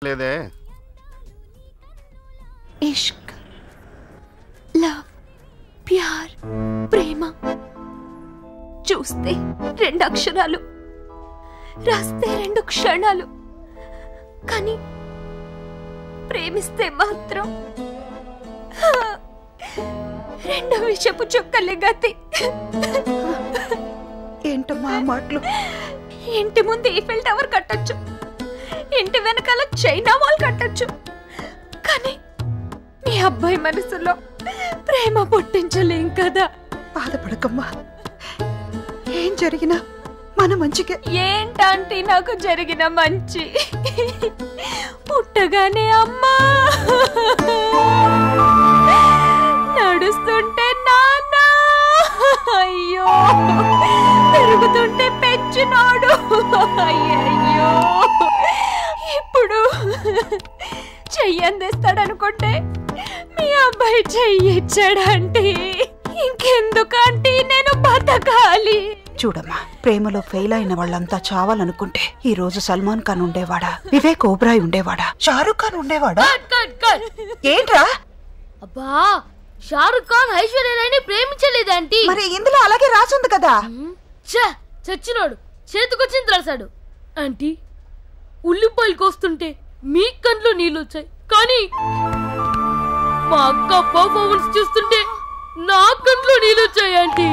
లేదే ఇష్క్, లవ్, ప్యార్, ప్రేమ చూస్తే 2 అక్షరాలు, రాస్తే 2 క్షణాలు, కానీ ప్రేమిస్తే మాత్రం 2 విషపు చుక్కలే గతి. ఏంటమ్మా మాటలు? ఇంటి ముందు ఈఫెల్ టవర్ కట్టొచ్చు, ఇంటి వెనకాల చైనా వాల్ కట్టొచ్చు, కానీ మీ అబ్బాయి మనసులో ప్రేమ పుట్టించలేం కదా. బాధపడకమ్మా, ఏం జరిగినా మన మంచిగా. ఏంటంటే నాకు జరిగిన మంచి, పుట్టగానే అమ్మా, నడుస్తుంటే నాన్న, అయ్యో పెరుగుతుంటే పెంచినాడు, అయ్యయ్యో ఇప్పుడు చెయ్యి అందిస్తాడనుకుంటే మీ అబ్బాయి చెయ్యి ఇచ్చాడంటే ఇంకెందుకంటే నేను బతకాలి. చూడమ్మా, ప్రేమలో ఫెయిల్ అయిన వాళ్ళంతా చావాలనుకుంటే ఈ రోజు సల్మాన్ ఖాన్ ఉండేవాడా, వివేక్ ఓబ్రాయ్ ఉండేవాడా, షారుఖ్ ఖాన్ ఉండేవాడా? ఏంట్రా? అబ్బా, షారుఖ్ ఖాన్ ఐశ్వర్య రాయ్ని ప్రేమించలేదంటీ. మరి ఇందులో అలాగే రాసుంది కదా. చచ్చినోడు చేతికొచ్చింది రాశాడు. ఆంటీ, ఉల్లిపాయలు కోస్తుంటే మీ కంట్లో నీళ్ళు వచ్చాయి, కానీ మా అక్క పర్ఫార్మెన్స్ చూస్తుంటే నా కంట్లో నీళ్ళు వచ్చాయి. Aunty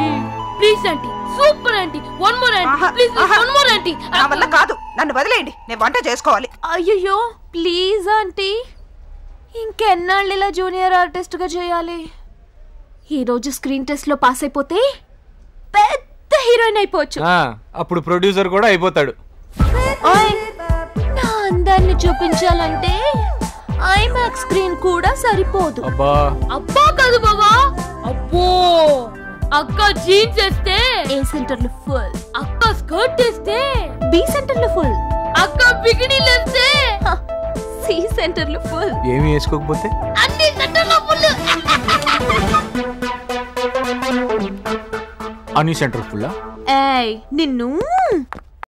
please aunty, super aunty, one more aunty, please one more aunty. నా వల్ల కాదు, నన్ను వదిలేయండి, నేను వంట చేసుకోవాలి. అయ్యో ప్లీజ్ ఆంటీ, ఇంకెన్నాళ్ళు ఇలా జూనియర్ ఆర్టిస్ట్ గా చేయాలి? ఈ రోజు స్క్రీన్ టెస్ట్ లో పాస్ అయిపోతే పెద్ద హీరోయిన్ అయిపోవచ్చు. అప్పుడు ప్రొడ్యూసర్ కూడా అయిపోతాడు. నా అందాన్ని చూపించాలంటే ఐమాక్స్ స్క్రీన్ కూడా సరిపోదు. అబ్బా కాదు బాబా, అబ్బో. అక్క జీన్స్ వేస్తే ఏ సెంటర్లు ఫుల్, అక్క స్కర్ట్ వేస్తే బి సెంటర్లు ఫుల్, అక్క బికినీలు వేస్తే సి సెంటర్లు ఫుల్, ఏమి వేసుకోకపోతే అన్ని సెంటర్లు ఫుల్. అన్ని సెంటర్ ఫుల్. ఏయ్ నిన్ను